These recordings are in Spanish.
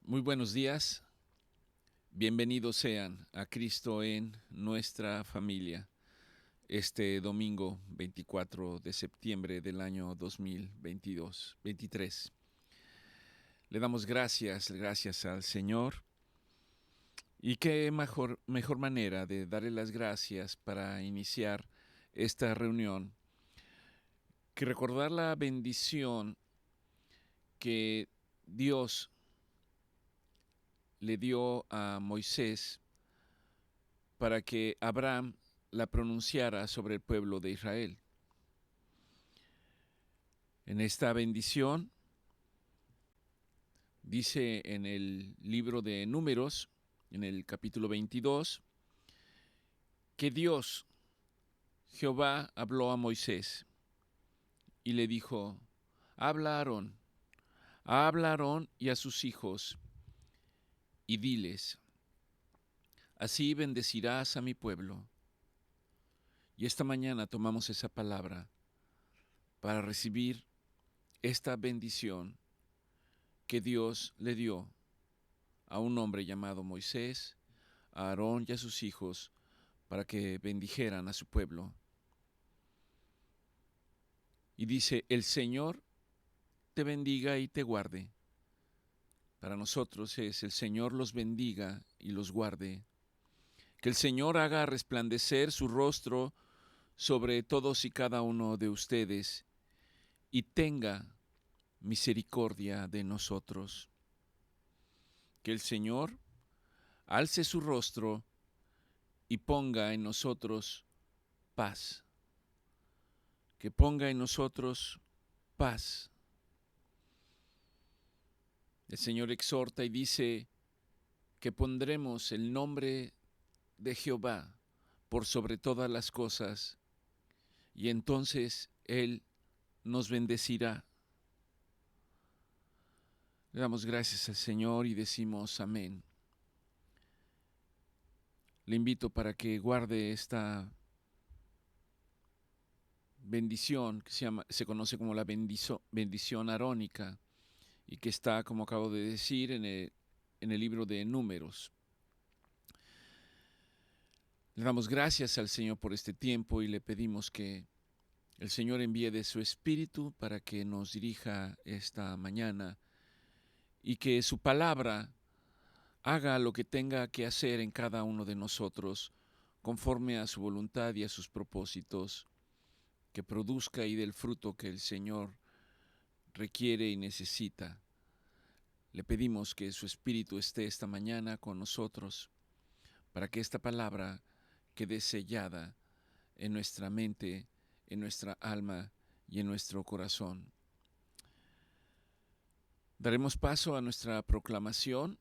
Muy buenos días, bienvenidos sean a Cristo en nuestra familia este domingo 24 de septiembre del año 2023. Le damos gracias al Señor y qué mejor manera de darle las gracias para iniciar esta reunión que recordar la bendición que Dios le dio a Moisés para que Abraham la pronunciara sobre el pueblo de Israel. En esta bendición dice en el libro de Números, en el capítulo 22, que Dios, Jehová, habló a Moisés y le dijo: habla a Aarón y a sus hijos, y diles: así bendecirás a mi pueblo. Y esta mañana tomamos esa palabra para recibir esta bendición que Dios le dio a un hombre llamado Moisés, a Aarón y a sus hijos, para que bendijeran a su pueblo. Y dice: el Señor te bendiga y te guarde. Para nosotros es: el Señor los bendiga y los guarde. Que el Señor haga resplandecer su rostro sobre todos y cada uno de ustedes y tenga misericordia de nosotros. Que el Señor alce su rostro y ponga en nosotros paz. Que ponga en nosotros paz. El Señor exhorta y dice que pondremos el nombre de Jehová por sobre todas las cosas, y entonces Él nos bendecirá. Le damos gracias al Señor y decimos amén. Le invito para que guarde esta bendición que se conoce como la bendición arónica y que está, como acabo de decir, en el libro de Números. Le damos gracias al Señor por este tiempo y le pedimos que el Señor envíe de su Espíritu para que nos dirija esta mañana y que su palabra haga lo que tenga que hacer en cada uno de nosotros conforme a su voluntad y a sus propósitos, que produzca y dé el fruto que el Señor requiere y necesita. Le pedimos que su Espíritu esté esta mañana con nosotros para que esta palabra quede sellada en nuestra mente, en nuestra alma y en nuestro corazón. Daremos paso a nuestra proclamación,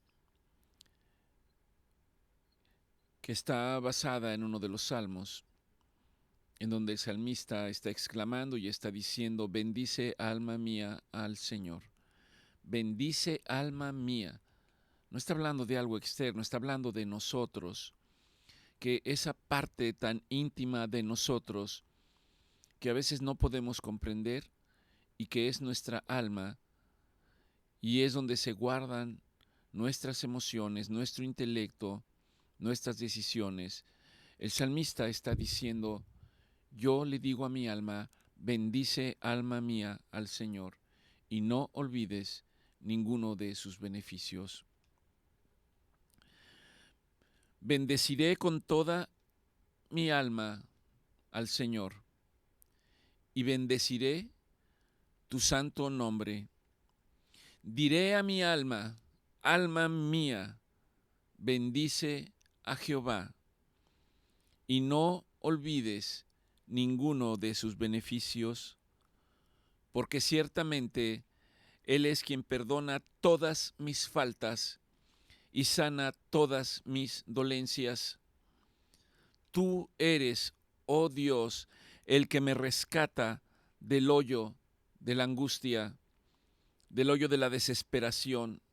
que está basada en uno de los salmos, en donde el salmista está exclamando y está diciendo: bendice alma mía al Señor. Bendice alma mía. No está hablando de algo externo, está hablando de nosotros, que esa parte tan íntima de nosotros que a veces no podemos comprender y que es nuestra alma, y es donde se guardan nuestras emociones, nuestro intelecto, nuestras decisiones. El salmista está diciendo: yo le digo a mi alma, bendice alma mía al Señor, y no olvides ninguno de sus beneficios. Bendeciré con toda mi alma al Señor, y bendeciré tu santo nombre. Diré a mi alma, alma mía, bendice a Jehová, y no olvides ninguno de sus beneficios, porque ciertamente Él es quien perdona todas mis faltas y sana todas mis dolencias. Tú eres, oh Dios, el que me rescata del hoyo de la angustia, del hoyo de la desesperación.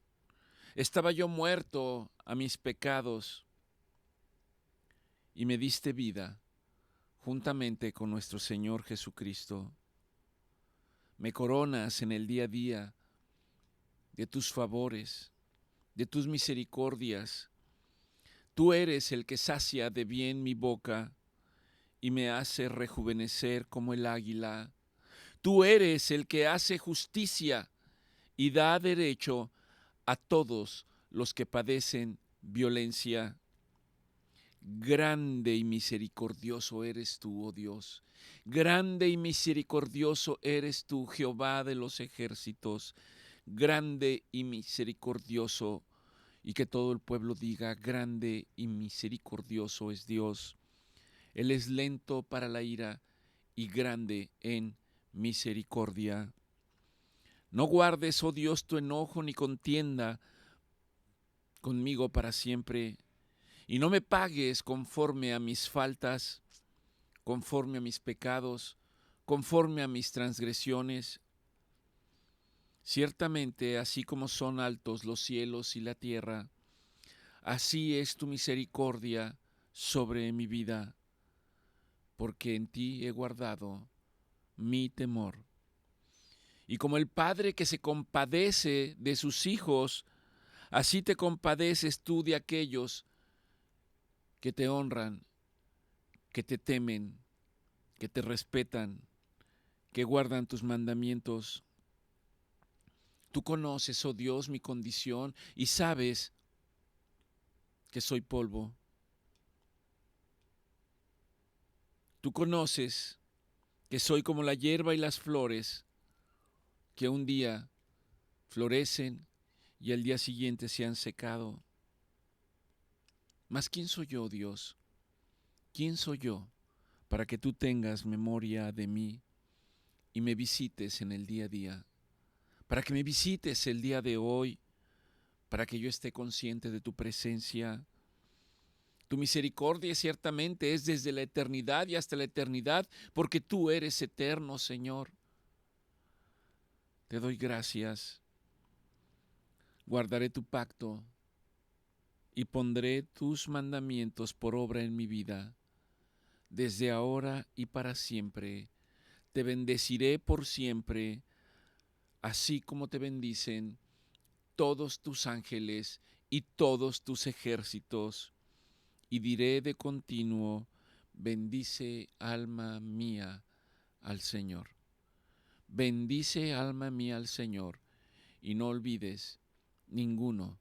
Estaba yo muerto a mis pecados y me diste vida juntamente con nuestro Señor Jesucristo. Me coronas en el día a día de tus favores, de tus misericordias. Tú eres el que sacia de bien mi boca y me hace rejuvenecer como el águila. Tú eres el que hace justicia y da derecho a todos los que padecen violencia. Grande y misericordioso eres tú, oh Dios. Grande y misericordioso eres tú, Jehová de los ejércitos. Grande y misericordioso, y que todo el pueblo diga, grande y misericordioso es Dios. Él es lento para la ira y grande en misericordia. No guardes, oh Dios, tu enojo ni contienda conmigo para siempre, y no me pagues conforme a mis faltas, conforme a mis pecados, conforme a mis transgresiones. Ciertamente, así como son altos los cielos y la tierra, así es tu misericordia sobre mi vida, porque en ti he guardado mi temor. Y como el Padre que se compadece de sus hijos, así te compadeces tú de aquellos que te honran, que te temen, que te respetan, que guardan tus mandamientos. Tú conoces, oh Dios, mi condición y sabes que soy polvo. Tú conoces que soy como la hierba y las flores, que un día florecen y al día siguiente se han secado. Mas ¿quién soy yo, Dios? ¿Quién soy yo para que tú tengas memoria de mí y me visites en el día a día? Para que me visites el día de hoy, para que yo esté consciente de tu presencia. Tu misericordia ciertamente es desde la eternidad y hasta la eternidad, porque tú eres eterno, Señor. Te doy gracias. Guardaré tu pacto y pondré tus mandamientos por obra en mi vida, desde ahora y para siempre. Te bendeciré por siempre, así como te bendicen todos tus ángeles y todos tus ejércitos. Y diré de continuo, bendice alma mía al Señor. Bendice alma mía al Señor y no olvides ninguno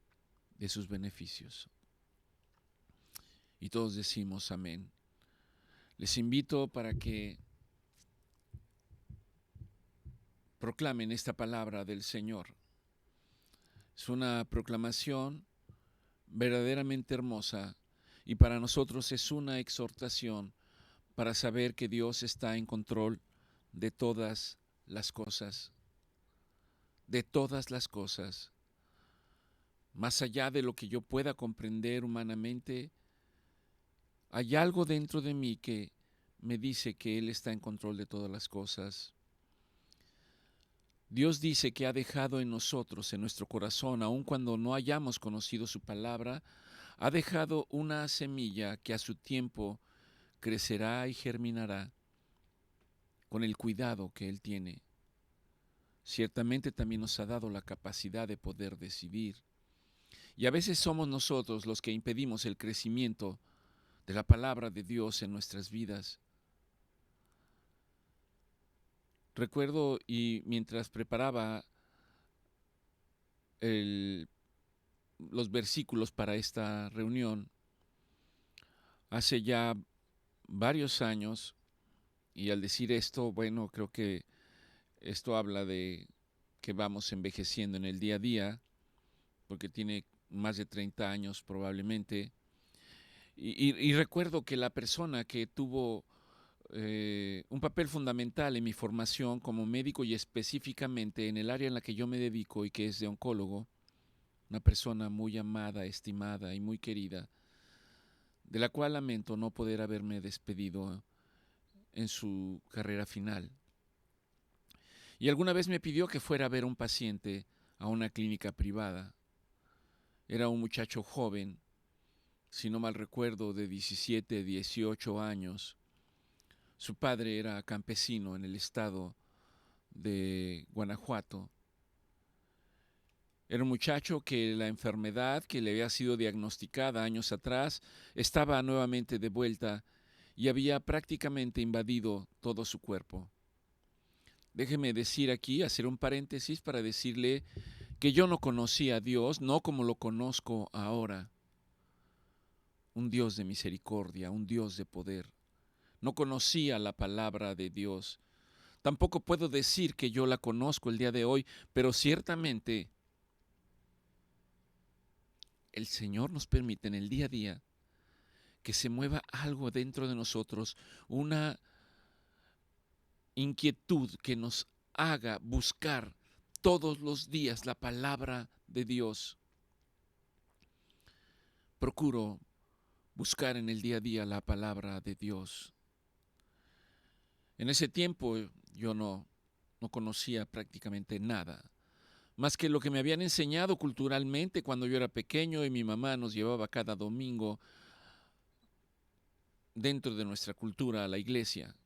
de sus beneficios. Y todos decimos amén. Les invito para que proclamen esta palabra del Señor. Es una proclamación verdaderamente hermosa y para nosotros es una exhortación para saber que Dios está en control de todas las cosas, de todas las cosas. Más allá de lo que yo pueda comprender humanamente, hay algo dentro de mí que me dice que Él está en control de todas las cosas. Dios dice que ha dejado en nosotros, en nuestro corazón, aun cuando no hayamos conocido su palabra, ha dejado una semilla que a su tiempo crecerá y germinará con el cuidado que Él tiene. Ciertamente también nos ha dado la capacidad de poder decidir. Y a veces somos nosotros los que impedimos el crecimiento de la palabra de Dios en nuestras vidas. Recuerdo, y mientras preparaba los versículos para esta reunión, hace ya varios años, y al decir esto, bueno, creo que esto habla de que vamos envejeciendo en el día a día, porque tiene más de 30 años probablemente, y recuerdo que la persona que tuvo un papel fundamental en mi formación como médico y específicamente en el área en la que yo me dedico y que es de oncólogo, una persona muy amada, estimada y muy querida, de la cual lamento no poder haberme despedido en su carrera final. Y alguna vez me pidió que fuera a ver a un paciente a una clínica privada. Era un muchacho joven, si no mal recuerdo, de 17, 18 años. Su padre era campesino en el estado de Guanajuato. Era un muchacho que la enfermedad que le había sido diagnosticada años atrás estaba nuevamente de vuelta y había prácticamente invadido todo su cuerpo. Déjeme decir aquí, hacer un paréntesis para decirle que yo no conocía a Dios, no como lo conozco ahora, un Dios de misericordia, un Dios de poder. No conocía la palabra de Dios. Tampoco puedo decir que yo la conozco el día de hoy, pero ciertamente el Señor nos permite en el día a día que se mueva algo dentro de nosotros, una inquietud que nos haga buscar todos los días la palabra de Dios. Procuro buscar en el día a día la palabra de Dios. En ese tiempo yo no conocía prácticamente nada, más que lo que me habían enseñado culturalmente cuando yo era pequeño y mi mamá nos llevaba cada domingo dentro de nuestra cultura a la iglesia.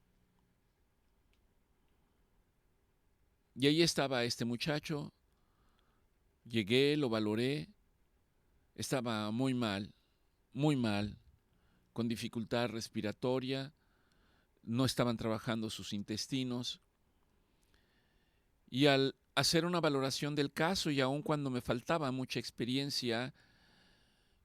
Y ahí estaba este muchacho, llegué, lo valoré, estaba muy mal, con dificultad respiratoria, no estaban trabajando sus intestinos. Y al hacer una valoración del caso, y aun cuando me faltaba mucha experiencia,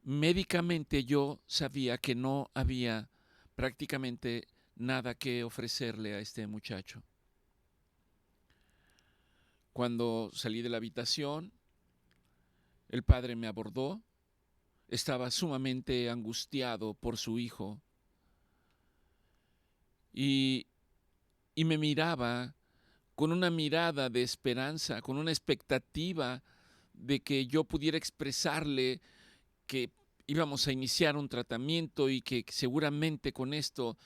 médicamente yo sabía que no había prácticamente nada que ofrecerle a este muchacho. Cuando salí de la habitación, el padre me abordó, estaba sumamente angustiado por su hijo y me miraba con una mirada de esperanza, con una expectativa de que yo pudiera expresarle que íbamos a iniciar un tratamiento y que seguramente con esto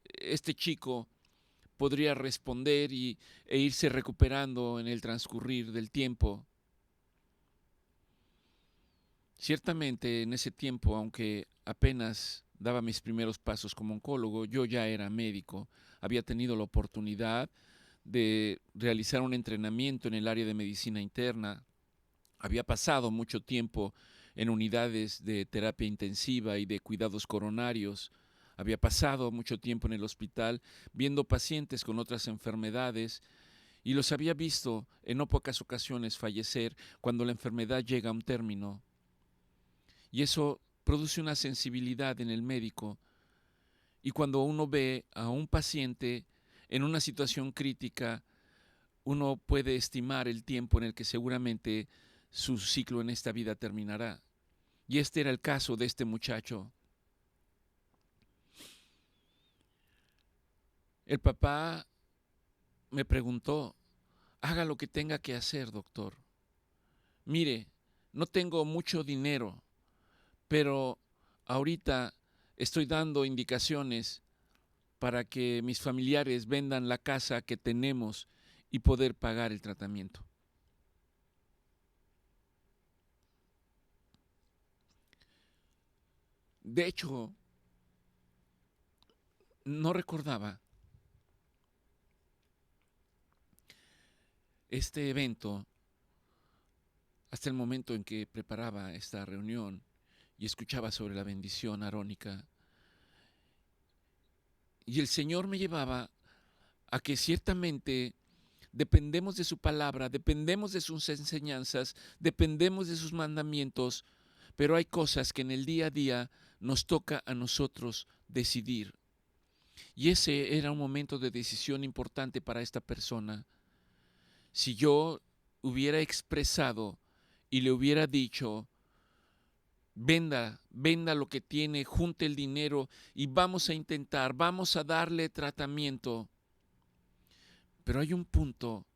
este chico podría responder e irse recuperando en el transcurrir del tiempo. Ciertamente en ese tiempo, aunque apenas daba mis primeros pasos como oncólogo, yo ya era médico, había tenido la oportunidad de realizar un entrenamiento en el área de medicina interna, había pasado mucho tiempo en unidades de terapia intensiva y de cuidados coronarios, había pasado mucho tiempo en el hospital viendo pacientes con otras enfermedades y los había visto en no pocas ocasiones fallecer cuando la enfermedad llega a un término. Y eso produce una sensibilidad en el médico. Y cuando uno ve a un paciente en una situación crítica, uno puede estimar el tiempo en el que seguramente su ciclo en esta vida terminará. Y este era el caso de este muchacho. El papá me preguntó, haga lo que tenga que hacer, doctor. Mire, no tengo mucho dinero, pero ahorita estoy dando indicaciones para que mis familiares vendan la casa que tenemos y poder pagar el tratamiento. De hecho, no recordaba este evento hasta el momento en que preparaba esta reunión y escuchaba sobre la bendición arónica. Y el Señor me llevaba a que ciertamente dependemos de su palabra, dependemos de sus enseñanzas, dependemos de sus mandamientos, pero hay cosas que en el día a día nos toca a nosotros decidir. Y ese era un momento de decisión importante para esta persona. Si yo hubiera expresado y le hubiera dicho, venda lo que tiene, junte el dinero y vamos a intentar, vamos a darle tratamiento. Pero hay un punto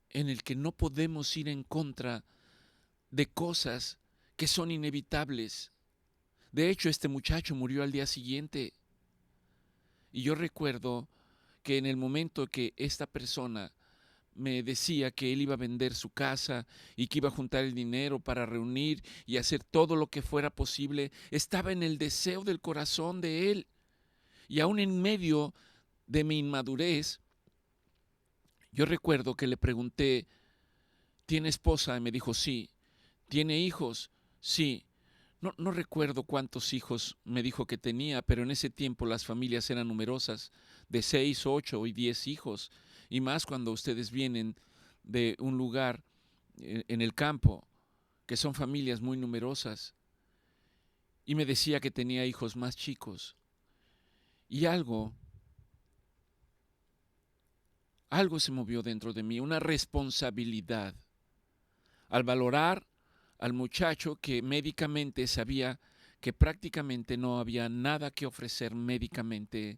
en el que no podemos ir en contra de cosas que son inevitables. De hecho, este muchacho murió al día siguiente. Y yo recuerdo que en el momento que esta persona me decía que él iba a vender su casa y que iba a juntar el dinero para reunir y hacer todo lo que fuera posible, estaba en el deseo del corazón de él. Y aún en medio de mi inmadurez, yo recuerdo que le pregunté, ¿tiene esposa? Y me dijo, sí. ¿Tiene hijos? Sí. No recuerdo cuántos hijos me dijo que tenía, pero en ese tiempo las familias eran numerosas, de 6, 8 y 10 hijos, y más cuando ustedes vienen de un lugar en el campo, que son familias muy numerosas. Y me decía que tenía hijos más chicos. Y algo se movió dentro de mí, una responsabilidad, al valorar al muchacho que médicamente sabía que prácticamente no había nada que ofrecer médicamente,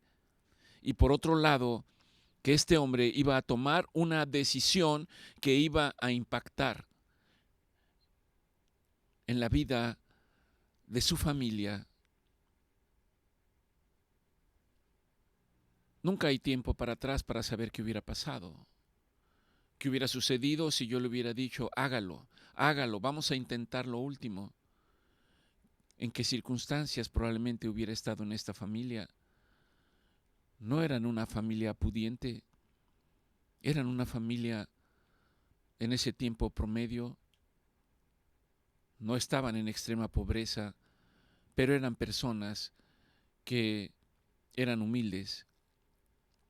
y por otro lado, que este hombre iba a tomar una decisión que iba a impactar en la vida de su familia. Nunca hay tiempo para atrás para saber qué hubiera pasado, qué hubiera sucedido si yo le hubiera dicho, hágalo, hágalo, vamos a intentar lo último. ¿En qué circunstancias probablemente hubiera estado en esta familia? No eran una familia pudiente, eran una familia en ese tiempo promedio, no estaban en extrema pobreza, pero eran personas que eran humildes,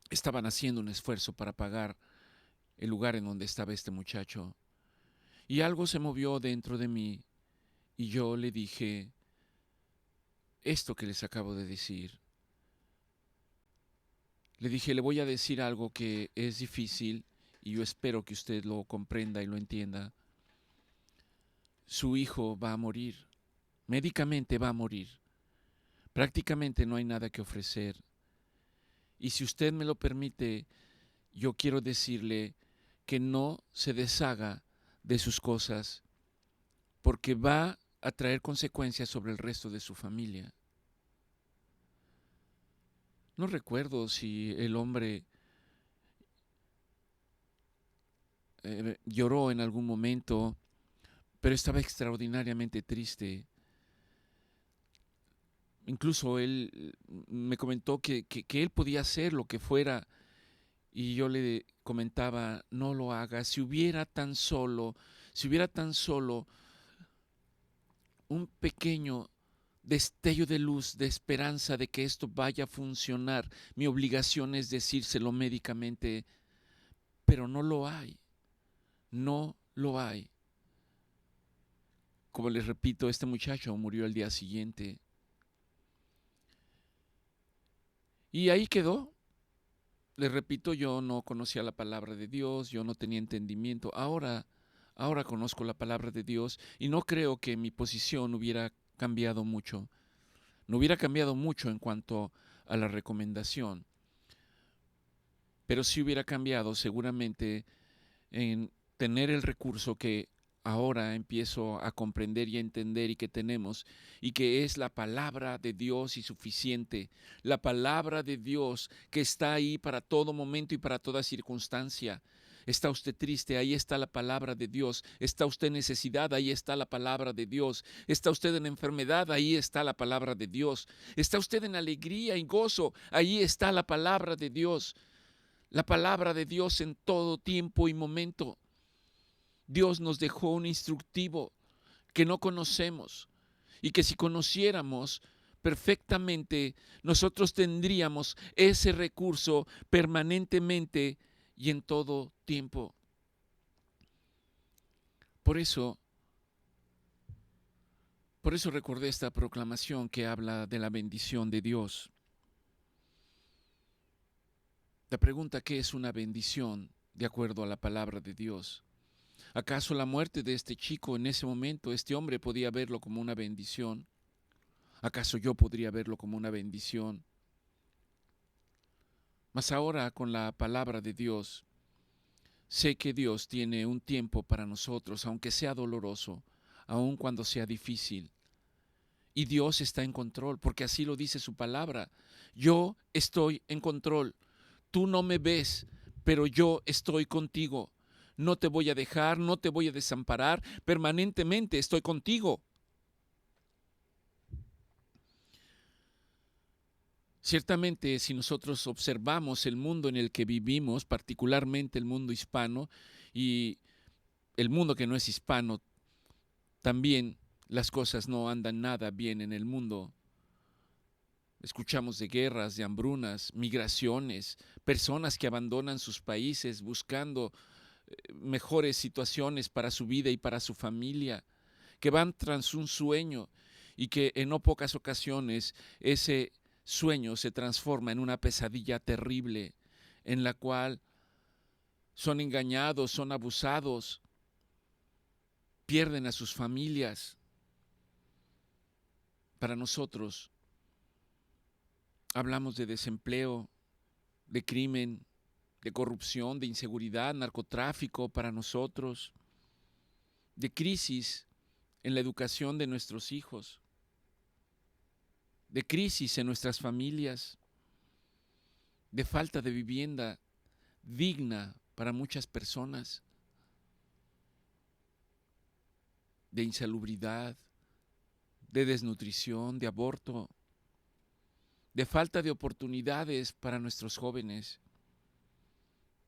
estaban haciendo un esfuerzo para pagar el lugar en donde estaba este muchacho. Y algo se movió dentro de mí y yo le dije esto que les acabo de decir. Le dije, le voy a decir algo que es difícil y yo espero que usted lo comprenda y lo entienda. Su hijo va a morir, médicamente va a morir. Prácticamente no hay nada que ofrecer. Y si usted me lo permite, yo quiero decirle que no se deshaga de sus cosas, porque va a traer consecuencias sobre el resto de su familia. No recuerdo si el hombre lloró en algún momento, pero estaba extraordinariamente triste. Incluso él me comentó que él podía hacer lo que fuera, y yo le comentaba, no lo haga, si hubiera tan solo un pequeño destello de luz, de esperanza de que esto vaya a funcionar, mi obligación es decírselo médicamente, pero no lo hay, no lo hay. Como les repito, este muchacho murió al día siguiente. Y ahí quedó. Les repito, yo no conocía la palabra de Dios, yo no tenía entendimiento. Ahora conozco la palabra de Dios y no creo que mi posición hubiera cambiado mucho. No hubiera cambiado mucho en cuanto a la recomendación, pero sí hubiera cambiado seguramente en tener el recurso que ahora empiezo a comprender y a entender y que tenemos, y que es la palabra de Dios y suficiente, la palabra de Dios que está ahí para todo momento y para toda circunstancia. ¿Está usted triste? Ahí está la palabra de Dios. ¿Está usted en necesidad? Ahí está la palabra de Dios. ¿Está usted en enfermedad? Ahí está la palabra de Dios. ¿Está usted en alegría y gozo? Ahí está la palabra de Dios. La palabra de Dios en todo tiempo y momento. Dios nos dejó un instructivo que no conocemos y que si conociéramos perfectamente, nosotros tendríamos ese recurso permanentemente y en todo tiempo. Por eso recordé esta proclamación que habla de la bendición de Dios. La pregunta, ¿qué es una bendición de acuerdo a la palabra de Dios? ¿Acaso la muerte de este chico en ese momento, este hombre podía verlo como una bendición? ¿Acaso yo podría verlo como una bendición? Mas ahora con la palabra de Dios, sé que Dios tiene un tiempo para nosotros, aunque sea doloroso, aun cuando sea difícil. Y Dios está en control, porque así lo dice su palabra. Yo estoy en control. Tú no me ves, pero yo estoy contigo. No te voy a dejar, no te voy a desamparar, permanentemente estoy contigo. Ciertamente, si nosotros observamos el mundo en el que vivimos, particularmente el mundo hispano y el mundo que no es hispano También las cosas no andan nada bien en el mundo. Escuchamos de guerras, de hambrunas, migraciones, personas que abandonan sus países buscando mejores situaciones para su vida y para su familia, que van tras un sueño y que en no pocas ocasiones ese sueño se transforma en una pesadilla terrible en la cual son engañados, son abusados, pierden a sus familias. Para nosotros hablamos de desempleo, de crimen, de corrupción, de inseguridad, narcotráfico para nosotros, de crisis en la educación de nuestros hijos, de crisis en nuestras familias, de falta de vivienda digna para muchas personas, de insalubridad, de desnutrición, de aborto, de falta de oportunidades para nuestros jóvenes,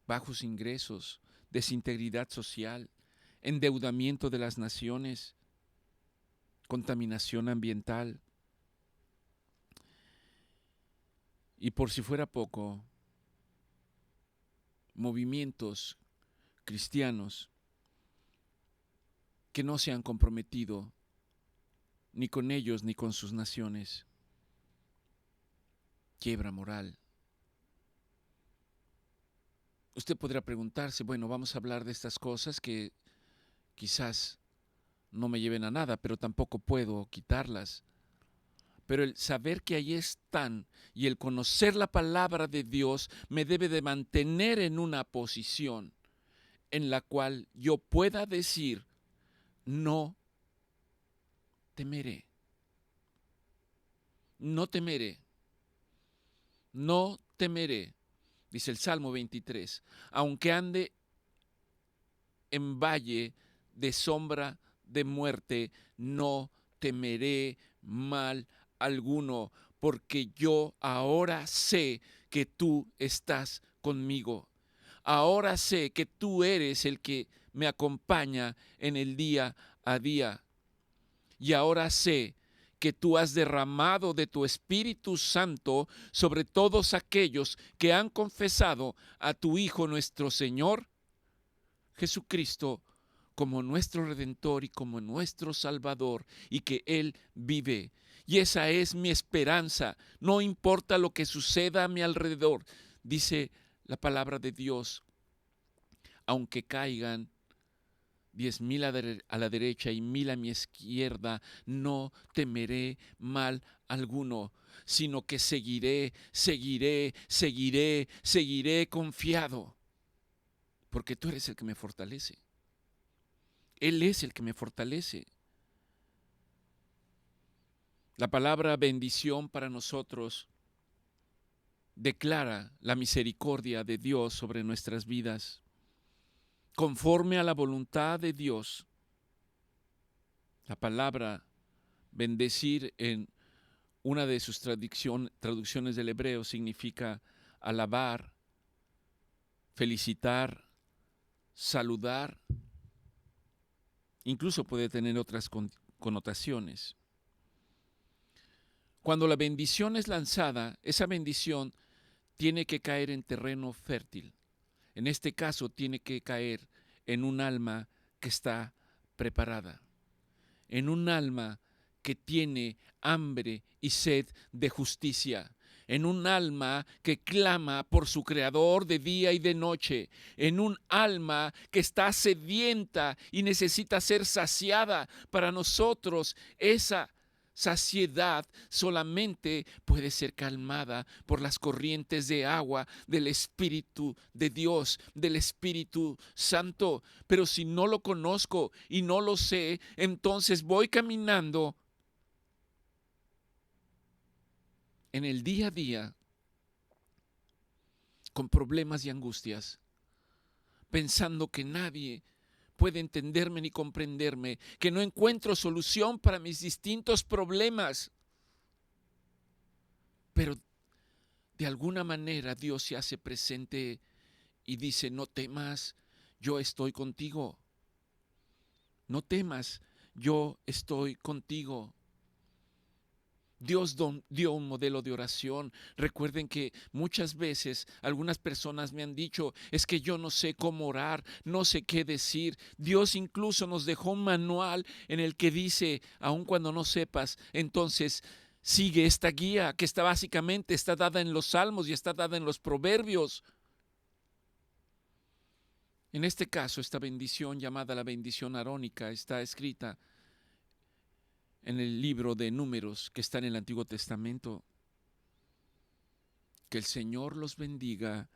bajos ingresos, desintegridad social, endeudamiento de las naciones, contaminación ambiental. Y por si fuera poco, movimientos cristianos que no se han comprometido ni con ellos ni con sus naciones. Quiebra moral. Usted podrá preguntarse, bueno, vamos a hablar de estas cosas que quizás no me lleven a nada, pero tampoco puedo quitarlas. Pero el saber que ahí están y el conocer la palabra de Dios me debe de mantener en una posición en la cual yo pueda decir, no temeré, no temeré, no temeré, dice el Salmo 23, aunque ande en valle de sombra de muerte, no temeré mal alguno, porque yo ahora sé que tú estás conmigo. Ahora sé que tú eres el que me acompaña en el día a día. Y ahora sé que tú has derramado de tu Espíritu Santo sobre todos aquellos que han confesado a tu Hijo nuestro Señor Jesucristo como nuestro Redentor y como nuestro Salvador, y que Él vive. Y esa es mi esperanza, no importa lo que suceda a mi alrededor, dice la palabra de Dios. Aunque caigan 10,000 a la derecha y 1,000 a mi izquierda, no temeré mal alguno, sino que seguiré confiado, porque tú eres el que me fortalece. Él es el que me fortalece. La palabra bendición para nosotros declara la misericordia de Dios sobre nuestras vidas. Conforme a la voluntad de Dios, la palabra bendecir en una de sus traducciones del hebreo significa alabar, felicitar, saludar. Incluso puede tener otras connotaciones. Cuando la bendición es lanzada, esa bendición tiene que caer en terreno fértil. En este caso, tiene que caer en un alma que está preparada, en un alma que tiene hambre y sed de justicia, en un alma que clama por su Creador de día y de noche, en un alma que está sedienta y necesita ser saciada. Para nosotros esa saciedad solamente puede ser calmada por las corrientes de agua del Espíritu de Dios, del Espíritu Santo. Pero si no lo conozco y no lo sé, entonces voy caminando en el día a día con problemas y angustias, pensando que nadie puede entenderme ni comprenderme, que no encuentro solución para mis distintos problemas. Pero de alguna manera Dios se hace presente y dice, no temas, yo estoy contigo. No temas, yo estoy contigo. Dios dio un modelo de oración. Recuerden que muchas veces algunas personas me han dicho, es que yo no sé cómo orar, no sé qué decir. Dios incluso nos dejó un manual en el que dice, aun cuando no sepas, entonces sigue esta guía que está dada en los Salmos y está dada en los Proverbios. En este caso, esta bendición llamada la bendición arónica está escrita en el libro de Números que está en el Antiguo Testamento. Que el Señor los bendiga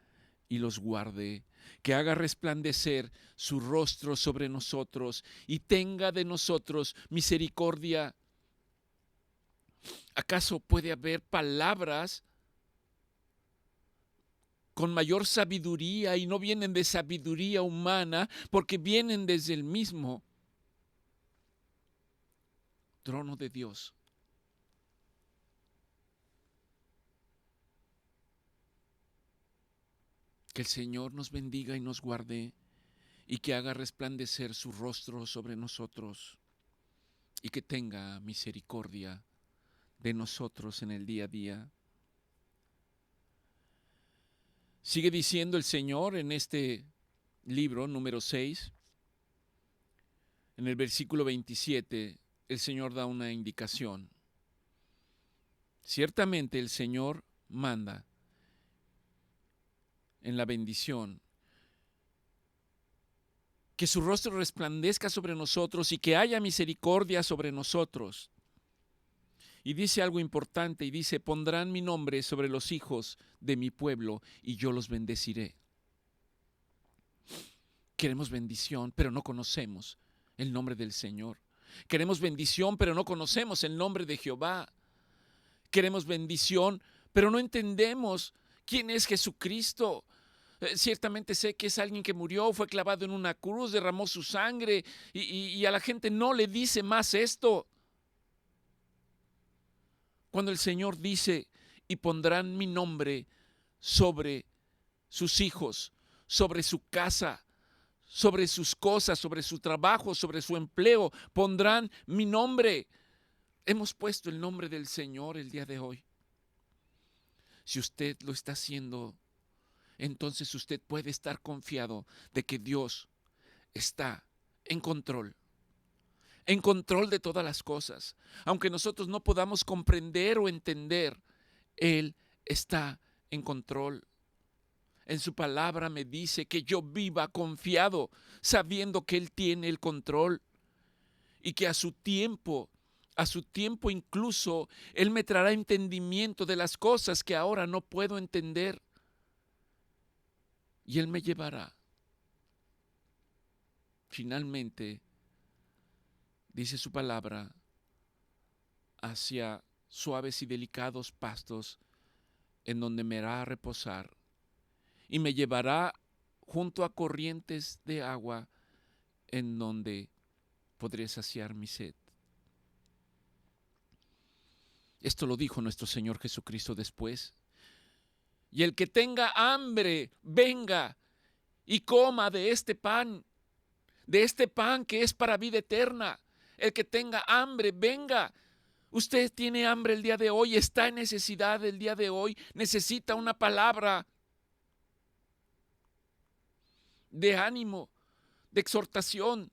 y los guarde, que haga resplandecer su rostro sobre nosotros y tenga de nosotros misericordia. ¿Acaso puede haber palabras con mayor sabiduría y no vienen de sabiduría humana porque vienen desde el mismo trono de Dios? Que el Señor nos bendiga y nos guarde y que haga resplandecer su rostro sobre nosotros y que tenga misericordia de nosotros en el día a día. Sigue diciendo el Señor en este libro número 6, en el versículo 27, el Señor da una indicación. Ciertamente el Señor manda en la bendición que su rostro resplandezca sobre nosotros y que haya misericordia sobre nosotros. Y dice algo importante y dice, pondrán mi nombre sobre los hijos de mi pueblo y yo los bendeciré. Queremos bendición, pero no conocemos el nombre del Señor. Queremos bendición, pero no conocemos el nombre de Jehová. Queremos bendición, pero no entendemos quién es Jesucristo. Ciertamente sé que es alguien que murió, fue clavado en una cruz, derramó su sangre y a la gente no le dice más esto. Cuando el Señor dice, y pondrán mi nombre sobre sus hijos, sobre su casa, sobre sus cosas, sobre su trabajo, sobre su empleo, pondrán mi nombre. Hemos puesto el nombre del Señor el día de hoy. Si usted lo está haciendo, entonces usted puede estar confiado de que Dios está en control de todas las cosas. Aunque nosotros no podamos comprender o entender, Él está en control. En su palabra me dice que yo viva confiado, sabiendo que Él tiene el control y que a su tiempo incluso Él me traerá entendimiento de las cosas que ahora no puedo entender. Y Él me llevará. Finalmente, dice su palabra, hacia suaves y delicados pastos en donde me hará reposar y me llevará junto a corrientes de agua en donde podré saciar mi sed. Esto lo dijo nuestro Señor Jesucristo después. Y el que tenga hambre, venga y coma de este pan que es para vida eterna. El que tenga hambre, venga. Usted tiene hambre el día de hoy, está en necesidad el día de hoy, necesita una palabra de ánimo, de exhortación,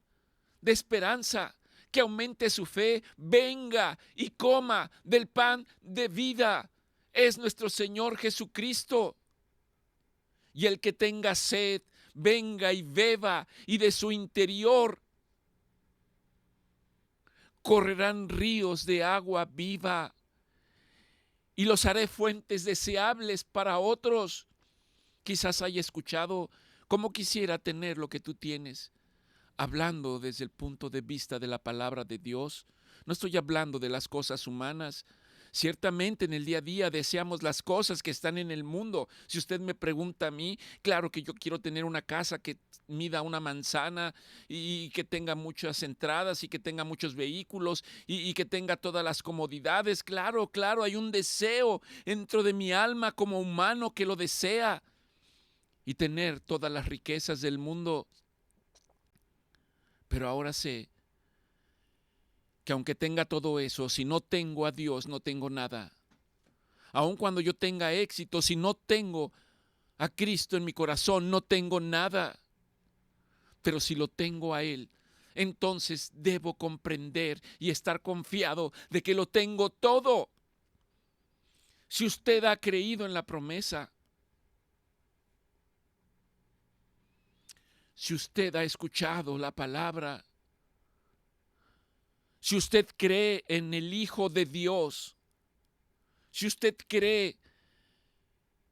de esperanza, que aumente su fe. Venga y coma del pan de vida. Es nuestro Señor Jesucristo. Y el que tenga sed, venga y beba, y de su interior correrán ríos de agua viva, y los haré fuentes deseables para otros. Quizás haya escuchado cómo quisiera tener lo que tú tienes, hablando desde el punto de vista de la palabra de Dios. No estoy hablando de las cosas humanas. Ciertamente en el día a día deseamos las cosas que están en el mundo. Si usted me pregunta a mí, claro que yo quiero tener una casa que mida una manzana y que tenga muchas entradas y que tenga muchos vehículos y que tenga todas las comodidades. Claro, hay un deseo dentro de mi alma como humano que lo desea, y tener todas las riquezas del mundo. Pero ahora sé que aunque tenga todo eso, si no tengo a Dios, no tengo nada. Aun cuando yo tenga éxito, si no tengo a Cristo en mi corazón, no tengo nada. Pero si lo tengo a Él, entonces debo comprender y estar confiado de que lo tengo todo. Si usted ha creído en la promesa, si usted ha escuchado la palabra, si usted cree en el Hijo de Dios, si usted cree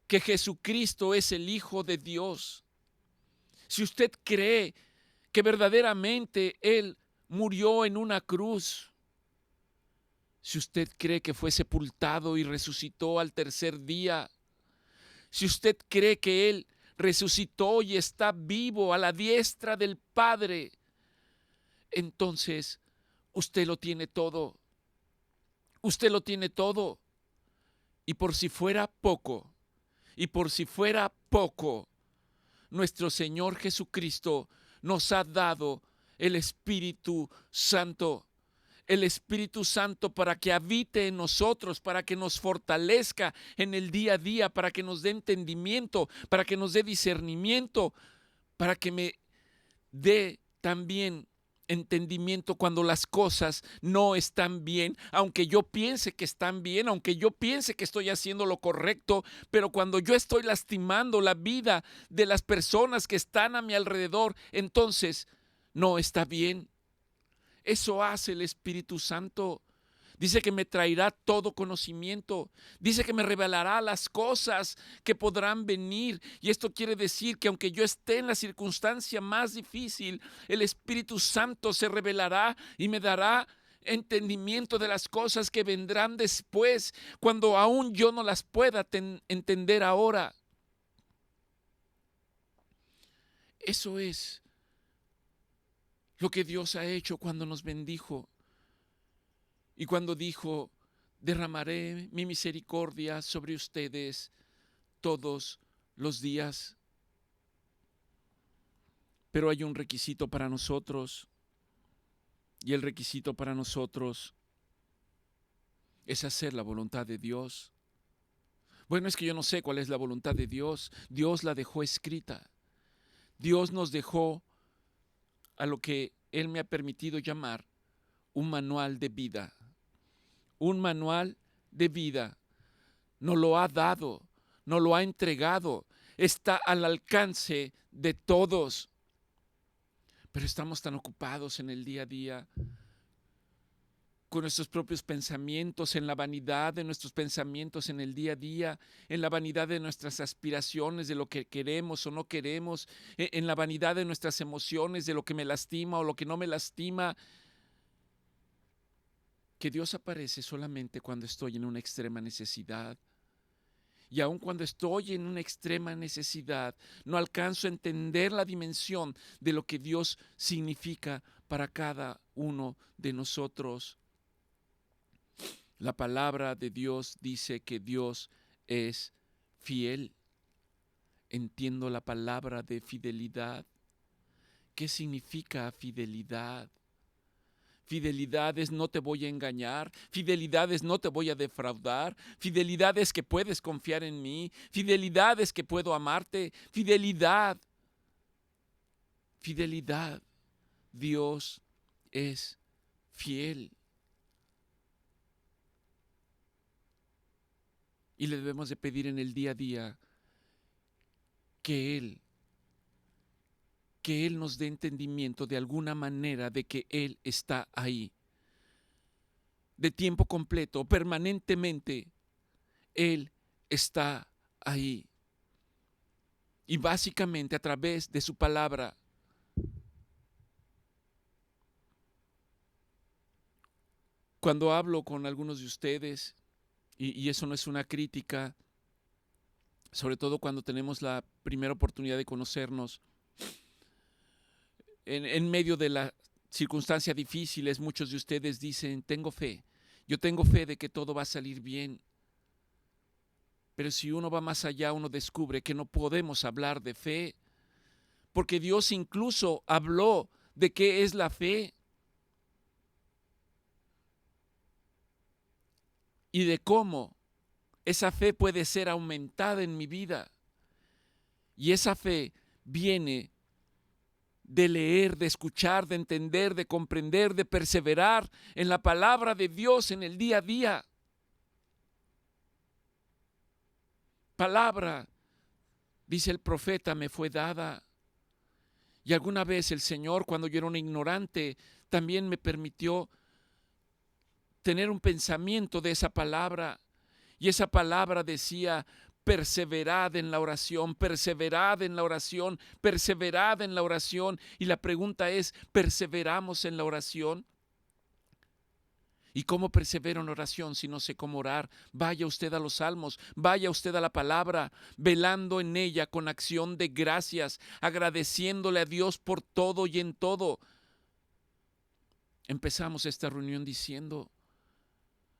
que Jesucristo es el Hijo de Dios, si usted cree que verdaderamente Él murió en una cruz, si usted cree que fue sepultado y resucitó al tercer día, si usted cree que Él resucitó y está vivo a la diestra del Padre, entonces usted lo tiene todo. Usted lo tiene todo. Y por si fuera poco, nuestro Señor Jesucristo nos ha dado el Espíritu Santo. El Espíritu Santo para que habite en nosotros, para que nos fortalezca en el día a día, para que nos dé entendimiento, para que nos dé discernimiento, para que me dé también entendimiento cuando las cosas no están bien, aunque yo piense que están bien, aunque yo piense que estoy haciendo lo correcto, pero cuando yo estoy lastimando la vida de las personas que están a mi alrededor, entonces no está bien. Eso hace el Espíritu Santo. Dice que me traerá todo conocimiento. Dice que me revelará las cosas que podrán venir. Y esto quiere decir que aunque yo esté en la circunstancia más difícil, el Espíritu Santo se revelará y me dará entendimiento de las cosas que vendrán después, cuando aún yo no las pueda entender ahora. Eso es lo que Dios ha hecho cuando nos bendijo. Y cuando dijo, derramaré mi misericordia sobre ustedes todos los días. Pero hay un requisito para nosotros, y el requisito para nosotros es hacer la voluntad de Dios. Bueno, es que yo no sé cuál es la voluntad de Dios. Dios la dejó escrita. Dios nos dejó a lo que Él me ha permitido llamar un manual de vida. Un manual de vida. Nos lo ha dado, nos lo ha entregado, está al alcance de todos. Pero estamos tan ocupados en el día a día con nuestros propios pensamientos, en la vanidad de nuestros pensamientos en el día a día, en la vanidad de nuestras aspiraciones, de lo que queremos o no queremos, en la vanidad de nuestras emociones, de lo que me lastima o lo que no me lastima, que Dios aparece solamente cuando estoy en una extrema necesidad. Y aun cuando estoy en una extrema necesidad, no alcanzo a entender la dimensión de lo que Dios significa para cada uno de nosotros. La palabra de Dios dice que Dios es fiel. Entiendo la palabra de fidelidad. ¿Qué significa fidelidad? Fidelidad es no te voy a engañar, fidelidad es no te voy a defraudar, fidelidad es que puedes confiar en mí, fidelidad es que puedo amarte, fidelidad. Dios es fiel. Y le debemos de pedir en el día a día que Él nos dé entendimiento de alguna manera de que Él está ahí. De tiempo completo, permanentemente, Él está ahí. Y básicamente a través de su palabra. Cuando hablo con algunos de ustedes, y eso no es una crítica, sobre todo cuando tenemos la primera oportunidad de conocernos, en medio de las circunstancias difíciles, muchos de ustedes dicen, tengo fe, yo tengo fe de que todo va a salir bien. Pero si uno va más allá, uno descubre que no podemos hablar de fe, porque Dios incluso habló de qué es la fe. y de cómo esa fe puede ser aumentada en mi vida. Y esa fe viene de leer, de escuchar, de entender, de comprender, de perseverar en la palabra de Dios en el día a día. Palabra, dice el profeta, me fue dada. Y alguna vez el Señor, cuando yo era un ignorante, también me permitió tener un pensamiento de esa palabra. Y esa palabra decía: perseverad en la oración, perseverad en la oración, perseverad en la oración. Y la pregunta es, ¿perseveramos en la oración? ¿Y cómo persevero en oración si no sé cómo orar? Vaya usted a los salmos, vaya usted a la palabra, velando en ella con acción de gracias, agradeciéndole a Dios por todo y en todo. Empezamos esta reunión diciendo: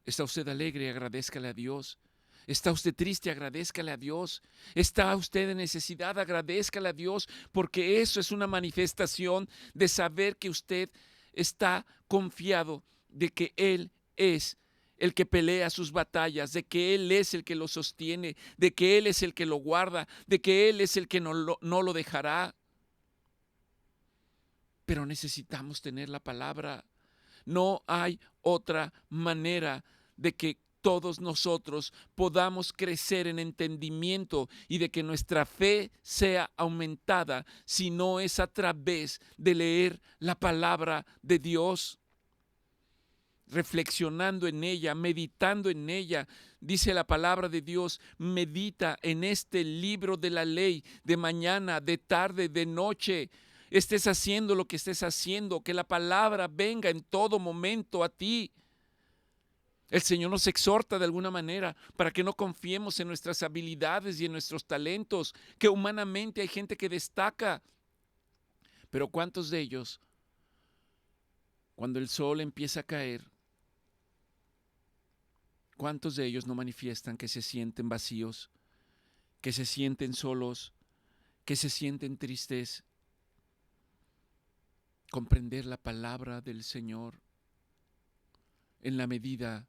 ¿está usted alegre? Agradézcale a Dios. ¿Está usted triste? Agradézcale a Dios. ¿Está usted en necesidad? Agradézcale a Dios, porque eso es una manifestación de saber que usted está confiado de que Él es el que pelea sus batallas, de que Él es el que lo sostiene, de que Él es el que lo guarda, de que Él es el que no lo dejará. Pero necesitamos tener la palabra. No hay otra manera de que todos nosotros podamos crecer en entendimiento y de que nuestra fe sea aumentada, si no es a través de leer la palabra de Dios, reflexionando en ella, meditando en ella. Dice la palabra de Dios: medita en este libro de la ley de mañana, de tarde, de noche. Estés haciendo lo que estés haciendo, que la palabra venga en todo momento a ti. El Señor nos exhorta de alguna manera para que no confiemos en nuestras habilidades y en nuestros talentos, que humanamente hay gente que destaca. Pero ¿cuántos de ellos, cuando el sol empieza a caer, cuántos de ellos no manifiestan que se sienten vacíos, que se sienten solos, que se sienten tristes? Comprender la palabra del Señor en la medida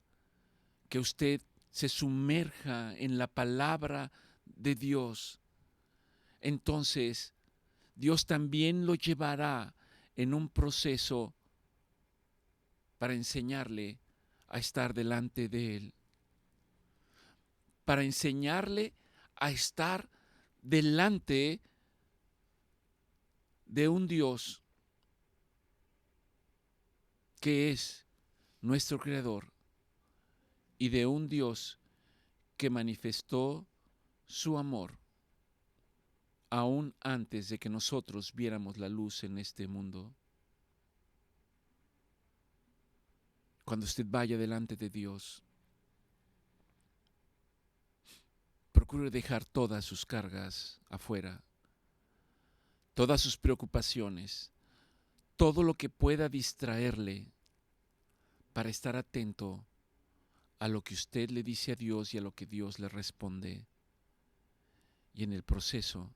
que usted se sumerja en la palabra de Dios, entonces Dios también lo llevará en un proceso para enseñarle a estar delante de Él, para enseñarle a estar delante de un Dios que es nuestro Creador y de un Dios que manifestó su amor aún antes de que nosotros viéramos la luz en este mundo. Cuando usted vaya delante de Dios, procure dejar todas sus cargas afuera, todas sus preocupaciones, todo lo que pueda distraerle, para estar atento a lo que usted le dice a Dios y a lo que Dios le responde. Y en el proceso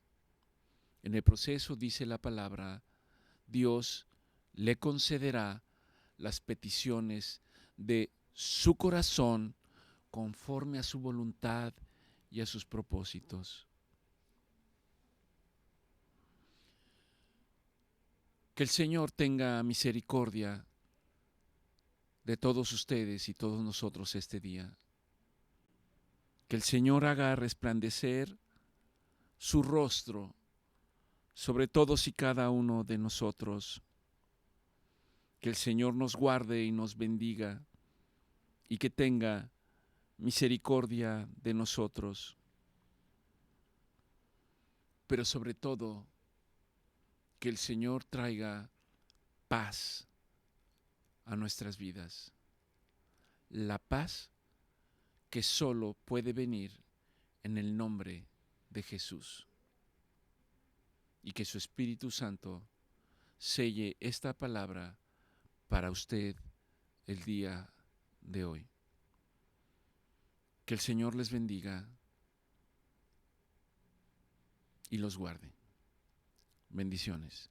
dice la palabra, Dios le concederá las peticiones de su corazón conforme a su voluntad y a sus propósitos. Que el Señor tenga misericordia de todos ustedes y todos nosotros este día. Que el Señor haga resplandecer su rostro sobre todos y cada uno de nosotros. Que el Señor nos guarde y nos bendiga y que tenga misericordia de nosotros. Pero sobre todo, que el Señor traiga paz a nuestras vidas. La paz que solo puede venir en el nombre de Jesús. Y que su Espíritu Santo selle esta palabra para usted el día de hoy. Que el Señor les bendiga y los guarde. Bendiciones.